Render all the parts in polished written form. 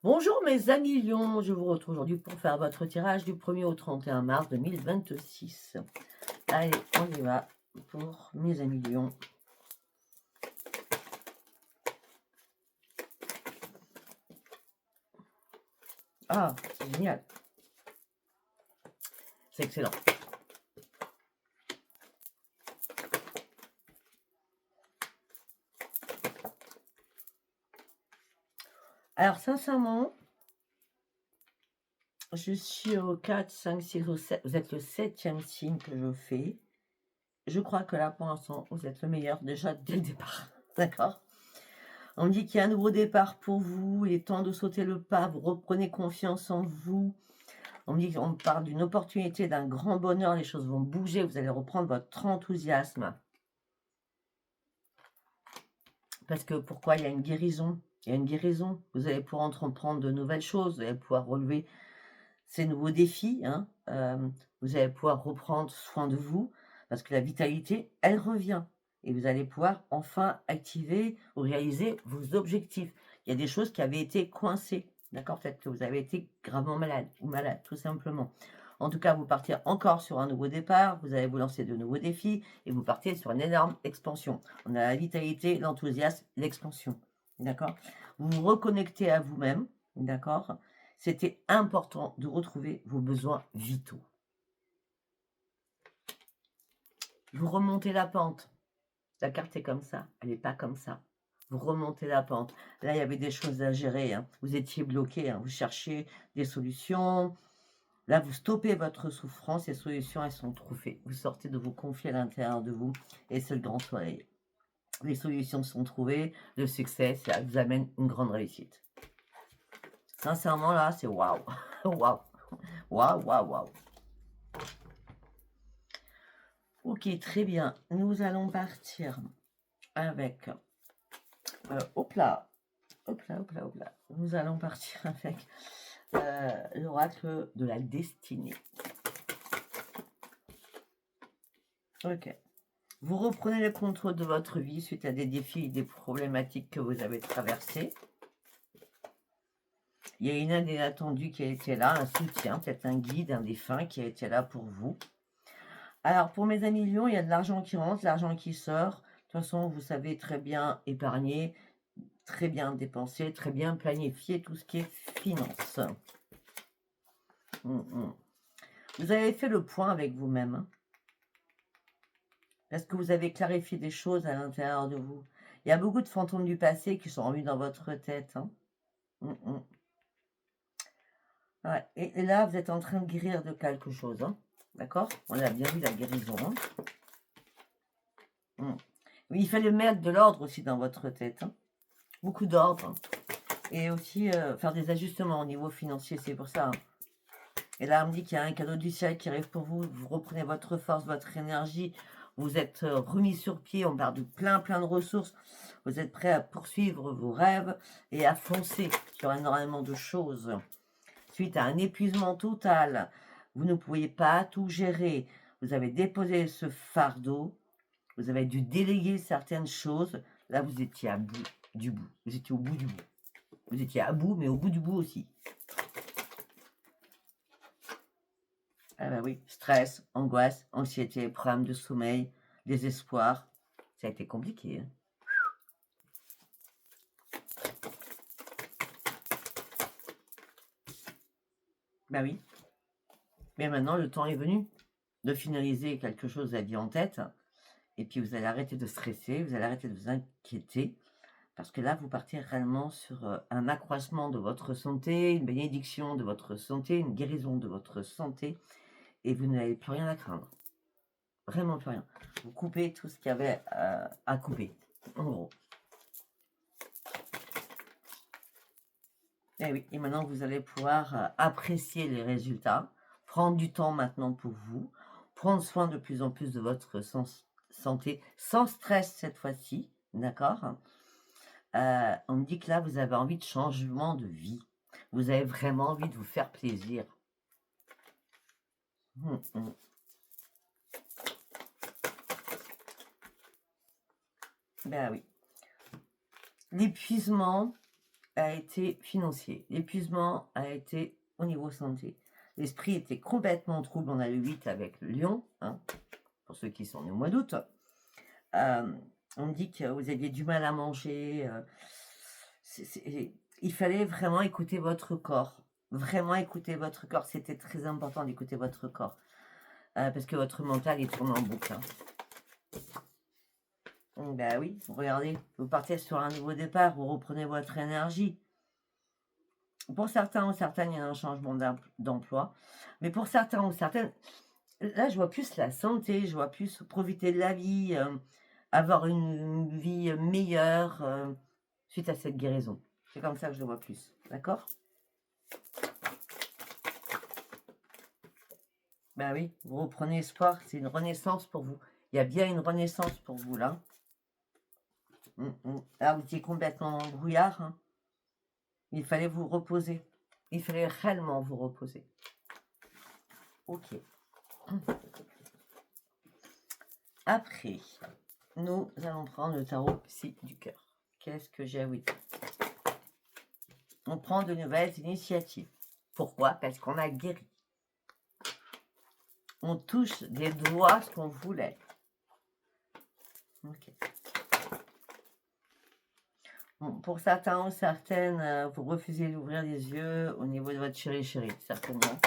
Bonjour mes amis lions, je vous retrouve aujourd'hui pour faire votre tirage du 1er au 31 mars 2026. Allez, on y va pour mes amis lions. Ah, c'est génial. C'est excellent. Alors sincèrement, je suis au 4, 5, 6, au 7. Vous êtes le 7e signe que je fais. Je crois que là, pour l'instant, vous êtes le meilleur déjà dès le départ. D'accord? On me dit qu'il y a un nouveau départ pour vous. Il est temps de sauter le pas. Vous reprenez confiance en vous. On me dit qu'on parle d'une opportunité, d'un grand bonheur. Les choses vont bouger. Vous allez reprendre votre enthousiasme. Parce que pourquoi? Il y a une guérison. Il y a une guérison. Vous allez pouvoir entreprendre de nouvelles choses. Vous allez pouvoir relever ces nouveaux défis. Vous allez pouvoir reprendre soin de vous. Parce que la vitalité, elle revient. Et vous allez pouvoir enfin activer ou réaliser vos objectifs. Il y a des choses qui avaient été coincées. D'accord? Peut-être que vous avez été gravement malade ou malade, tout simplement. En tout cas, vous partez encore sur un nouveau départ, vous allez vous lancer de nouveaux défis et vous partez sur une énorme expansion. On a la vitalité, l'enthousiasme, l'expansion. D'accord? Vous vous reconnectez à vous-même. D'accord? C'était important de retrouver vos besoins vitaux. Vous remontez la pente. La carte est comme ça, elle n'est pas comme ça. Vous remontez la pente. Là, il y avait des choses à gérer. Vous étiez bloqué. Vous cherchiez des solutions. Là, vous stoppez votre souffrance. Les solutions, elles sont trouvées. Vous sortez de vous confier à l'intérieur de vous. Et c'est le grand soleil. Les solutions sont trouvées. Le succès, ça vous amène une grande réussite. Sincèrement, là, c'est waouh. Waouh. Waouh, waouh, waouh. Ok, très bien. Nous allons partir avec... hop là. Hop là, hop là, hop là. Nous allons partir avec l'oracle de la destinée. Ok. Vous reprenez le contrôle de votre vie suite à des défis et des problématiques que vous avez traversées. Il y a une aide inattendue qui a été là, un soutien, peut-être un guide, un défunt qui a été là pour vous. Alors, pour mes amis Lions, il y a de l'argent qui rentre, de l'argent qui sort. De toute façon, vous savez très bien épargner, très bien dépenser, très bien planifier tout ce qui est finance. Vous avez fait le point avec vous-même. Parce que vous avez clarifié des choses à l'intérieur de vous. Il y a beaucoup de fantômes du passé qui sont revenus dans votre tête. Ouais. Et là, vous êtes en train de guérir de quelque chose. D'accord? On a bien vu la guérison. Oui, il fallait mettre de l'ordre aussi dans votre tête. Beaucoup d'ordre. Et aussi faire des ajustements au niveau financier, c'est pour ça. Et là, on me dit qu'il y a un cadeau du ciel qui arrive pour vous. Vous reprenez votre force, votre énergie. Vous êtes remis sur pied. On parle de plein de ressources. Vous êtes prêt à poursuivre vos rêves et à foncer sur énormément de choses. Suite à un épuisement total, vous ne pouviez pas tout gérer. Vous avez déposé ce fardeau. Vous avez dû déléguer certaines choses. Là, vous étiez à bout du bout. Vous étiez au bout du bout. Vous étiez à bout, mais au bout du bout aussi. Ah bah oui, stress, angoisse, anxiété, problème de sommeil, désespoir. Ça a été compliqué. Bah oui. Mais maintenant, le temps est venu de finaliser quelque chose que vous aviez en tête. Et puis, vous allez arrêter de stresser, vous allez arrêter de vous inquiéter. Parce que là, vous partez réellement sur un accroissement de votre santé, une bénédiction de votre santé, une guérison de votre santé. Et vous n'avez plus rien à craindre. Vraiment plus rien. Vous coupez tout ce qu'il y avait à couper, en gros. Et oui, et maintenant vous allez pouvoir apprécier les résultats, prendre du temps maintenant pour vous, prendre soin de plus en plus de votre santé, sans stress cette fois-ci, d'accord? On me dit que là, vous avez envie de changement de vie. Vous avez vraiment envie de vous faire plaisir. Ben oui. L'épuisement, a été financier. L'épuisement a été au niveau santé. L'esprit était complètement trouble. On a le 8 avec le lion, hein, pour ceux qui sont nés au mois d'août. On dit que vous aviez du mal à manger. Il fallait vraiment écouter votre corps. Vraiment écouter votre corps. C'était très important d'écouter votre corps. Parce que votre mental, il tourne en boucle. Hein. Ben oui, regardez, vous partez sur un nouveau départ, vous reprenez votre énergie. Pour certains ou certaines, il y a un changement d'emploi. Mais pour certains ou certaines, là, je vois plus la santé, je vois plus profiter de la vie, avoir une vie meilleure suite à cette guérison. C'est comme ça que je le vois plus. D'accord? Ben oui, vous reprenez espoir, c'est une renaissance pour vous. Il y a bien une renaissance pour vous, là. Là, vous étiez complètement dans le brouillard. Hein. Il fallait vous reposer. Il fallait réellement vous reposer. Ok. Après, nous allons prendre le tarot psy du cœur. Qu'est-ce que j'ai à vous dire? On prend de nouvelles initiatives. Pourquoi? Parce qu'on a guéri. On touche des doigts ce qu'on voulait. Ok. Bon, pour certains ou certaines, vous refusez d'ouvrir les yeux au niveau de votre chéri, certainement.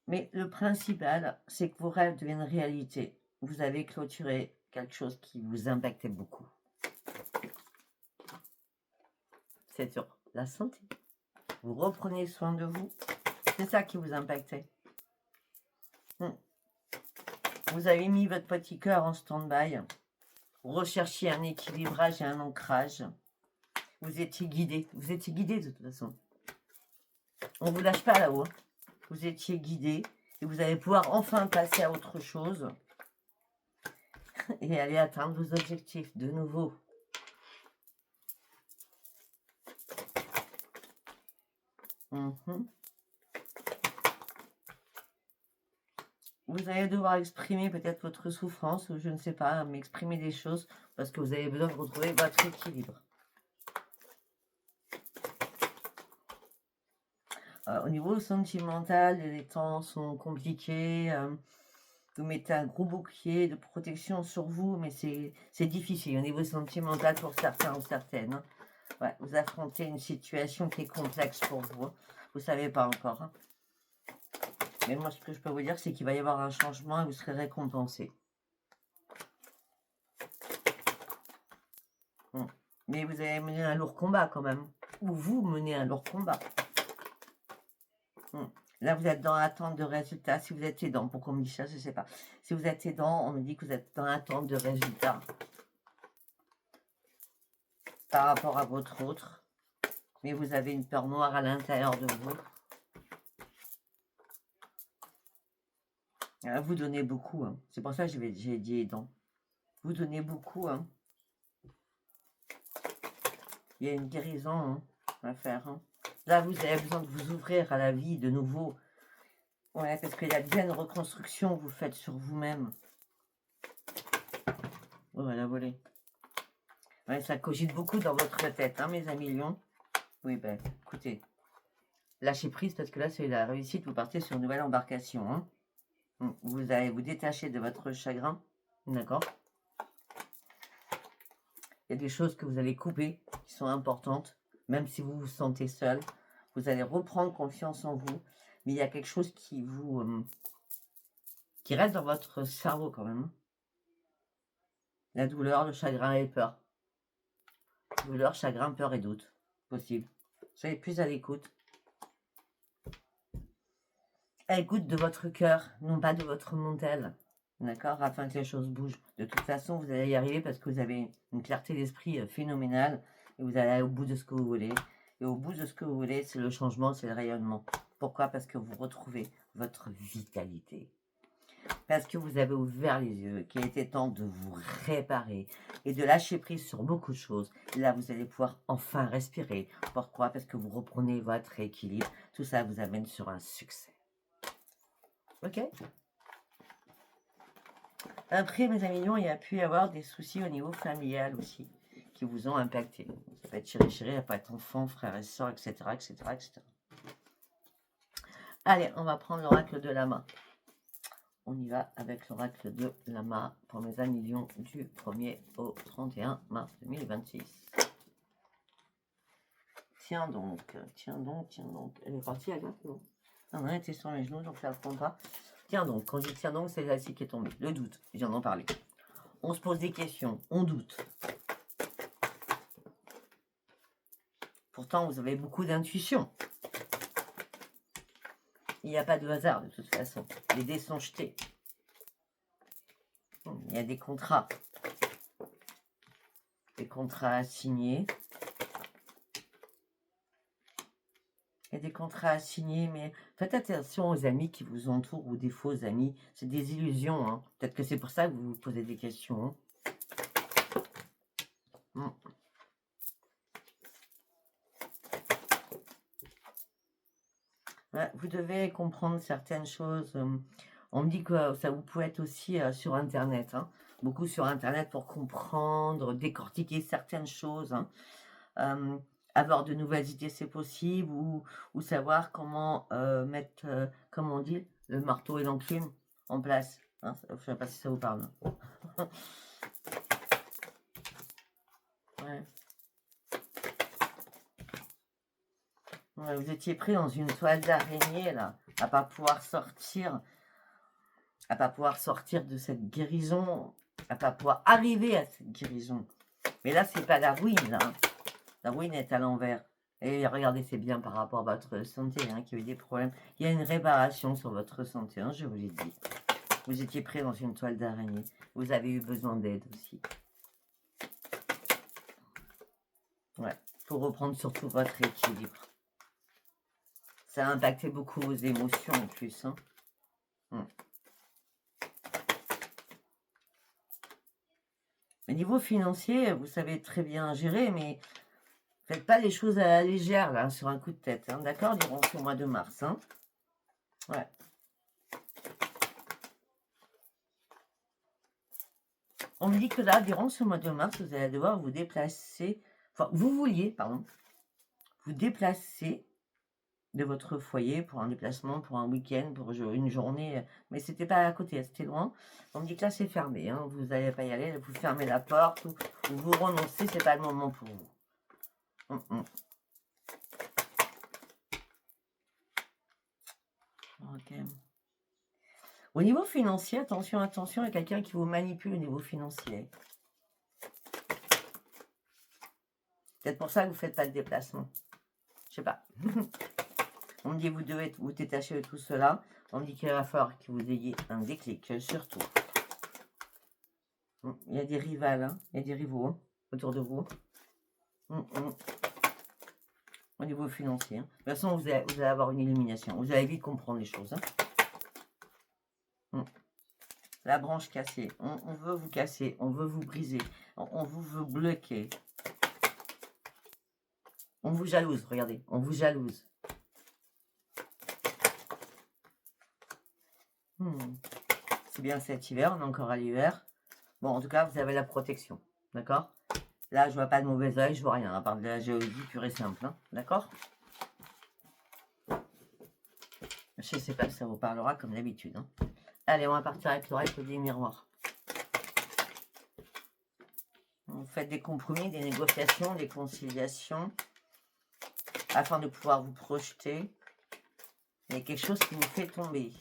Mais le principal, c'est que vos rêves deviennent réalité. Vous avez clôturé quelque chose qui vous impactait beaucoup. C'est sur la santé. Vous reprenez soin de vous. C'est ça qui vous impactait. Vous avez mis votre petit cœur en stand-by. Recherchiez un équilibrage et un ancrage. Vous étiez guidé. Vous étiez guidé de toute façon. On ne vous lâche pas là-haut. Vous étiez guidé et vous allez pouvoir enfin passer à autre chose et aller atteindre vos objectifs de nouveau. Vous allez devoir exprimer peut-être votre souffrance ou je ne sais pas, mais exprimer des choses parce que vous avez besoin de retrouver votre équilibre. Au niveau sentimental, les temps sont compliqués. Vous mettez un gros bouclier de protection sur vous, mais c'est difficile au niveau sentimental pour certains ou certaines. Hein. Ouais, vous affrontez une situation qui est complexe pour vous. Hein. Vous ne savez pas encore. Hein. Mais moi, ce que je peux vous dire, c'est qu'il va y avoir un changement et vous serez récompensé. Mais vous avez mené un lourd combat quand même. Ou vous menez un lourd combat. Là, vous êtes dans l'attente de résultats. Si vous êtes aidant, pourquoi on me dit ça, je ne sais pas. Si vous êtes aidant, on me dit que vous êtes dans l'attente de résultats par rapport à votre autre. Mais vous avez une peur noire à l'intérieur de vous. Vous donnez beaucoup. Hein. C'est pour ça que j'ai dit aidant. Vous donnez beaucoup. Hein. Il y a une guérison hein, à faire. Hein. Là, vous avez besoin de vous ouvrir à la vie de nouveau. Ouais, parce qu'il y a bien une reconstruction que vous faites sur vous-même. Oh, la volée. Ouais, ça cogite beaucoup dans votre tête, hein, mes amis lions. Oui, ben, écoutez. Lâchez prise parce que là, c'est la réussite. Vous partez sur une nouvelle embarcation. Hein. Vous allez vous détacher de votre chagrin. D'accord? Il y a des choses que vous allez couper qui sont importantes. Même si vous vous sentez seul. Vous allez reprendre confiance en vous. Mais il y a quelque chose qui vous... qui reste dans votre cerveau quand même. La douleur, le chagrin et peur. Douleur, chagrin, peur et doute. Possible. Soyez plus à l'écoute. À l'écoute de votre cœur, non pas de votre mental. D'accord? Afin que les choses bougent. De toute façon, vous allez y arriver parce que vous avez une clarté d'esprit phénoménale. Et vous allez aller au bout de ce que vous voulez. Et au bout de ce que vous voulez, c'est le changement, c'est le rayonnement. Pourquoi? Parce que vous retrouvez votre vitalité. Parce que vous avez ouvert les yeux, qu'il était temps de vous réparer et de lâcher prise sur beaucoup de choses. Et là, vous allez pouvoir enfin respirer. Pourquoi? Parce que vous reprenez votre équilibre. Tout ça vous amène sur un succès. Ok? Après, mes amis lions, il y a pu y avoir des soucis au niveau familial aussi, qui vous ont impacté. Ça peut être chéri, chéri, ça peut être enfant, frère et soeur, etc., etc., etc. Allez, on va prendre l'oracle de Lama. On y va avec l'oracle de Lama pour mes amis Lion du 1er au 31 mars 2026. Tiens donc, tiens donc, tiens donc. Elle est partie, elle, non? Non, elle était sur mes genoux, donc ça ne prend pas. Tiens donc, quand je dis tiens donc, c'est celle-ci qui est tombée. Le doute, je viens d'en parler. On se pose des questions, on doute. Pourtant, vous avez beaucoup d'intuition. Il n'y a pas de hasard de toute façon. Les dés sont jetés. Il y a des contrats. Des contrats à signer. Il y a des contrats à signer, mais faites attention aux amis qui vous entourent ou des faux amis. C'est des illusions. Hein. Peut-être que c'est pour ça que vous vous posez des questions. Hein. Ouais, vous devez comprendre certaines choses. On me dit que ça vous pouvez être aussi sur Internet. Hein. Beaucoup sur Internet pour comprendre, décortiquer certaines choses. Hein. Avoir de nouvelles idées, c'est possible, ou savoir comment mettre, comment on dit, le marteau et l'enclume en place. Hein, je ne sais pas si ça vous parle. Ouais. Ouais, vous étiez pris dans une toile d'araignée, là, à pas pouvoir sortir de cette guérison, à pas pouvoir arriver à cette guérison. Mais là, c'est pas la ruine, là. La ruine est à l'envers. Et regardez, c'est bien par rapport à votre santé, hein, qu'il y a eu des problèmes. Il y a une réparation sur votre santé, hein, je vous l'ai dit. Vous étiez pris dans une toile d'araignée. Vous avez eu besoin d'aide aussi. Ouais, pour reprendre surtout votre équilibre. Ça a impacté beaucoup vos émotions en plus. Hein. Au niveau financier, vous savez très bien gérer, mais faites pas les choses à la légère, là, sur un coup de tête. Hein, d'accord, durant ce mois de mars. Hein. Ouais. On me dit que là, durant ce mois de mars, vous allez devoir vous déplacer. Enfin, vous vouliez, pardon, vous déplacer de votre foyer pour un déplacement, pour un week-end, pour une journée, mais c'était pas à côté, c'était loin. On me dit que là c'est fermé, hein, vous n'allez pas y aller, vous fermez la porte ou vous renoncez, c'est pas le moment pour vous. Ok. Au niveau financier, attention, attention, il y a quelqu'un qui vous manipule au niveau financier. Peut-être pour ça que vous ne faites pas de déplacement. Je sais pas. On me dit que vous devez vous détacher de tout cela. On me dit qu'il va falloir que vous ayez un déclic, surtout. Il y a des rivales, hein. Il y a des rivaux hein, autour de vous. Au niveau financier. Hein. De toute façon, vous allez avoir une illumination. Vous allez vite comprendre les choses. Hein. La branche cassée. On veut vous casser. On veut vous briser. On veut bloquer. On vous jalouse. Regardez. On vous jalouse. C'est bien cet hiver. On est encore à l'hiver. Bon, en tout cas, vous avez la protection. D'accord? Là, je vois pas de mauvais oeil. Je vois rien. À part de la géologie pure et simple. Hein. D'accord? Je ne sais pas si ça vous parlera comme d'habitude. Hein. Allez, on va partir avec l'oracle des miroirs. Vous faites des compromis, des négociations, des conciliations afin de pouvoir vous projeter. Il y a quelque chose qui vous fait tomber.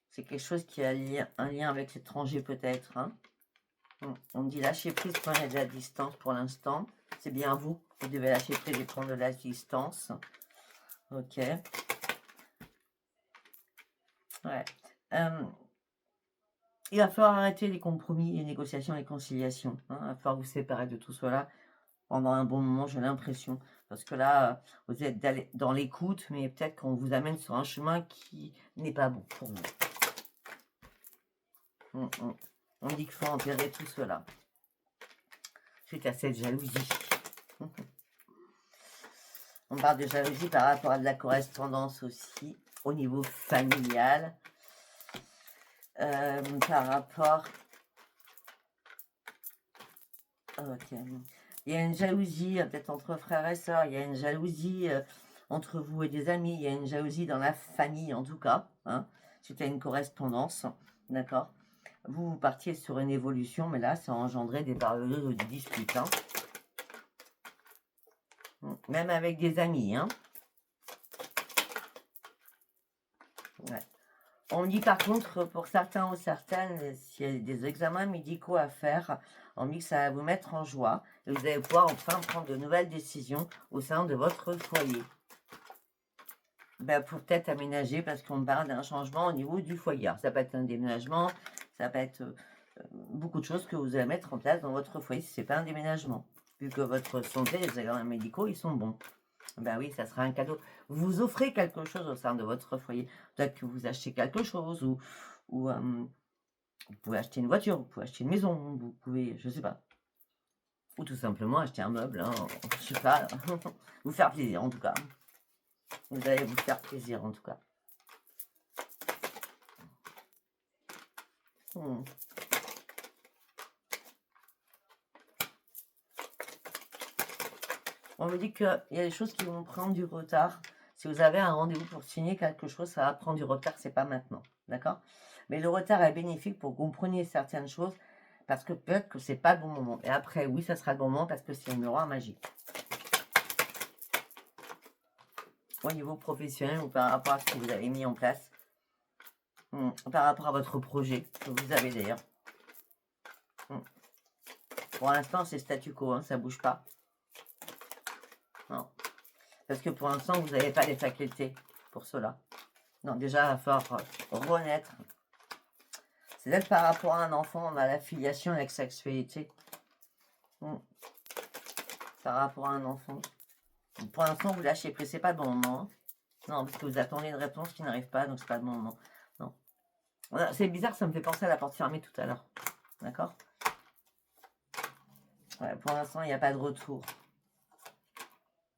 C'est quelque chose qui a un lien avec l'étranger peut-être. Hein. On dit lâcher prise, prenez de la distance pour l'instant. C'est bien vous. Vous devez lâcher prise et prendre de la distance. Ok. Ouais. Il va falloir arrêter les compromis, les négociations, les conciliations. Hein. Il va falloir vous séparer de tout cela pendant un bon moment, j'ai l'impression. Parce que là, vous êtes dans l'écoute, mais peut-être qu'on vous amène sur un chemin qui n'est pas bon pour vous. On dit qu'il faut enterrer tout cela. Suite à cette jalousie. On parle de jalousie par rapport à de la correspondance aussi, au niveau familial. Par rapport Ok. Il y a une jalousie, peut-être entre frères et sœurs. Il y a une jalousie entre vous et des amis. Il y a une jalousie dans la famille, en tout cas. Hein, suite à une correspondance. D'accord. Vous partiez sur une évolution, mais là, ça a engendré des périodes de disputes. Hein. Même avec des amis. Hein. Ouais. On me dit par contre, pour certains ou certaines, s'il y a des examens médicaux à faire, on me dit que ça va vous mettre en joie et vous allez pouvoir enfin prendre de nouvelles décisions au sein de votre foyer. Ben, pour peut-être aménager, parce qu'on parle d'un changement au niveau du foyer. Alors, ça peut être un déménagement, ça peut être beaucoup de choses que vous allez mettre en place dans votre foyer si ce n'est pas un déménagement. Vu que votre santé, les examens médicaux, ils sont bons. Ben oui, ça sera un cadeau. Vous offrez quelque chose au sein de votre foyer. Peut-être que vous achetez quelque chose ou vous pouvez acheter une voiture, vous pouvez acheter une maison, vous pouvez, je sais pas. Ou tout simplement acheter un meuble, hein, je sais pas. Vous faire plaisir en tout cas. Vous allez vous faire plaisir en tout cas. On me dit qu'il y a des choses qui vont prendre du retard. Si vous avez un rendez-vous pour signer quelque chose, ça va prendre du retard, c'est pas maintenant. D'accord? Mais le retard est bénéfique pour que vous preniez certaines choses parce que peut-être que c'est pas le bon moment. Et après, oui, ça sera le bon moment parce que c'est un miroir magique. Au niveau professionnel ou par rapport à ce que vous avez mis en place, par rapport à votre projet que vous avez d'ailleurs. Pour l'instant, c'est statu quo, hein, ça bouge pas. Non. Parce que pour l'instant, vous n'avez pas les facultés pour cela. Non, déjà, il va falloir renaître. C'est d'être par rapport à un enfant, on a l'affiliation avec sexualité. Par rapport à un enfant. Pour l'instant, vous lâchez prise, c'est pas le bon moment. Hein. Non, parce que vous attendez une réponse qui n'arrive pas, donc c'est pas le bon moment. Non. Voilà, c'est bizarre, ça me fait penser à la porte fermée tout à l'heure. D'accord? Ouais, pour l'instant, il n'y a pas de retour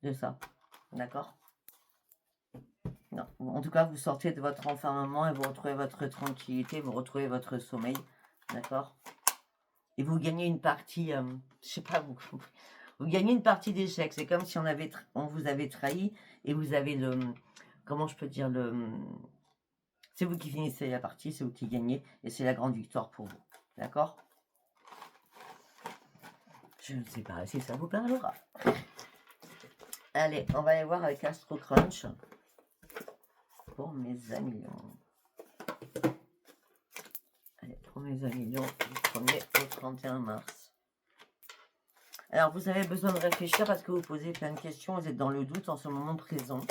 de ça. D'accord? Non. En tout cas, vous sortez de votre enfermement et vous retrouvez votre tranquillité, vous retrouvez votre sommeil. D'accord? Et vous gagnez une partie, je sais pas, vous gagnez une partie d'échec. C'est comme si on vous avait trahi et vous avez le, comment je peux dire, c'est vous qui finissez la partie, c'est vous qui gagnez et c'est la grande victoire pour vous. D'accord? Je ne sais pas si ça vous parlera. Allez, on va aller voir avec Astro Crunch pour mes amis. Allez, pour mes amis, du 1er au 31 mars. Alors, vous avez besoin de réfléchir parce que vous posez plein de questions. Vous êtes dans le doute en ce moment présent.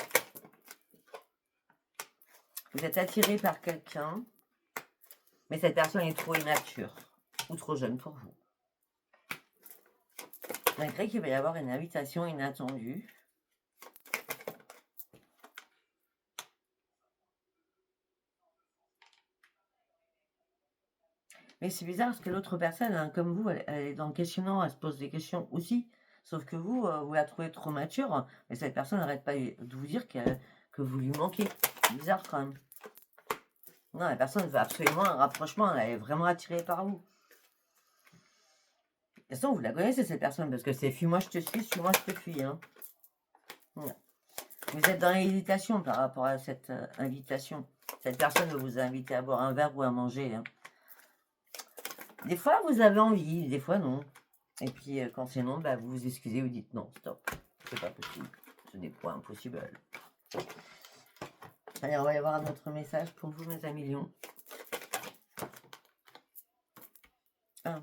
Vous êtes attiré par quelqu'un, mais cette personne est trop immature ou trop jeune pour vous. Malgré qu'il va y avoir une invitation inattendue. Mais c'est bizarre parce que l'autre personne, hein, comme vous, elle est dans le questionnant, elle se pose des questions aussi. Sauf que vous, vous la trouvez trop mature, mais cette personne n'arrête pas de vous dire que vous lui manquez. C'est bizarre quand même. Non, la personne veut absolument un rapprochement, elle est vraiment attirée par vous. De toute façon, vous la connaissez cette personne, parce que c'est fuis-moi je te suis, suis-moi je te fuis. Hein. Vous êtes dans l'hésitation par rapport à cette invitation. Cette personne veut vous inviter à boire un verre ou à manger. Hein. Des fois, vous avez envie, des fois, non. Et puis, quand c'est non, bah, vous vous excusez, vous dites non, stop, c'est pas possible. Ce n'est pas impossible. Allez, on va aller voir un autre message pour vous, mes amis lions.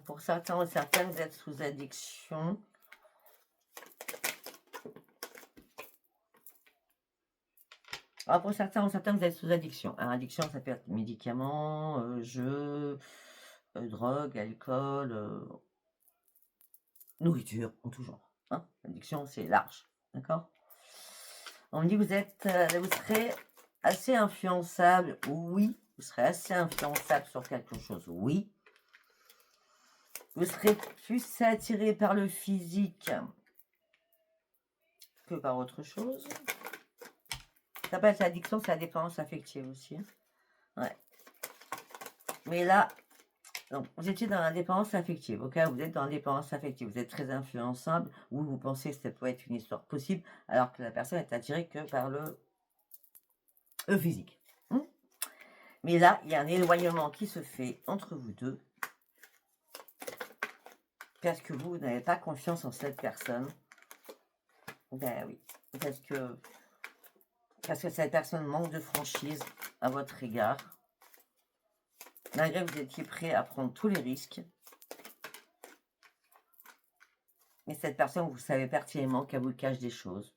Pour certains ou certaines, vous êtes sous addiction. Alors, pour certains ou certaines, vous êtes sous addiction. Alors, addiction, ça peut être médicaments, jeux, drogue, alcool, nourriture, en tout genre. Hein. L'addiction, c'est large. D'accord? On me dit que vous serez assez influençable. Oui, vous serez assez influençable sur quelque chose. Oui. Vous serez plus attiré par le physique que par autre chose. Ça peut être l'addiction, c'est la dépendance affective aussi. Ouais. Mais là, Donc, vous étiez dans l'indépendance affective, OK? Vous êtes dans l'indépendance affective, vous êtes très influençable ou vous pensez que ça peut être une histoire possible alors que la personne est attirée que par le physique. Mmh? Mais là, il y a un éloignement qui se fait entre vous 2 parce que vous n'avez pas confiance en cette personne. Ben oui, parce que cette personne manque de franchise à votre égard. Malgré que vous étiez prêt à prendre tous les risques. Mais cette personne, vous savez pertinemment qu'elle vous cache des choses.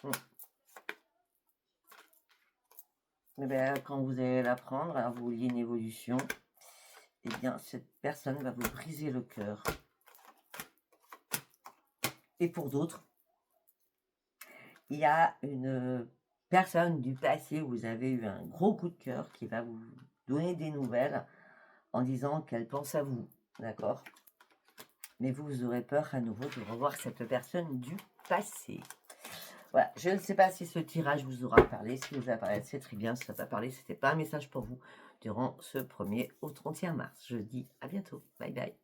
Mmh. Et bien, quand vous allez l'apprendre, alors vous vouliez une évolution, eh bien, cette personne va vous briser le cœur. Et pour d'autres, il y a une personne du passé où vous avez eu un gros coup de cœur qui va vous donner des nouvelles en disant qu'elle pense à vous, d'accord? Mais vous aurez peur à nouveau de revoir cette personne du passé. Voilà, je ne sais pas si ce tirage vous aura parlé. Si vous a parlé, c'est très bien. Si ça n'a pas parlé, c'était pas un message pour vous durant ce 1er au 31 mars. Je dis à bientôt. Bye bye.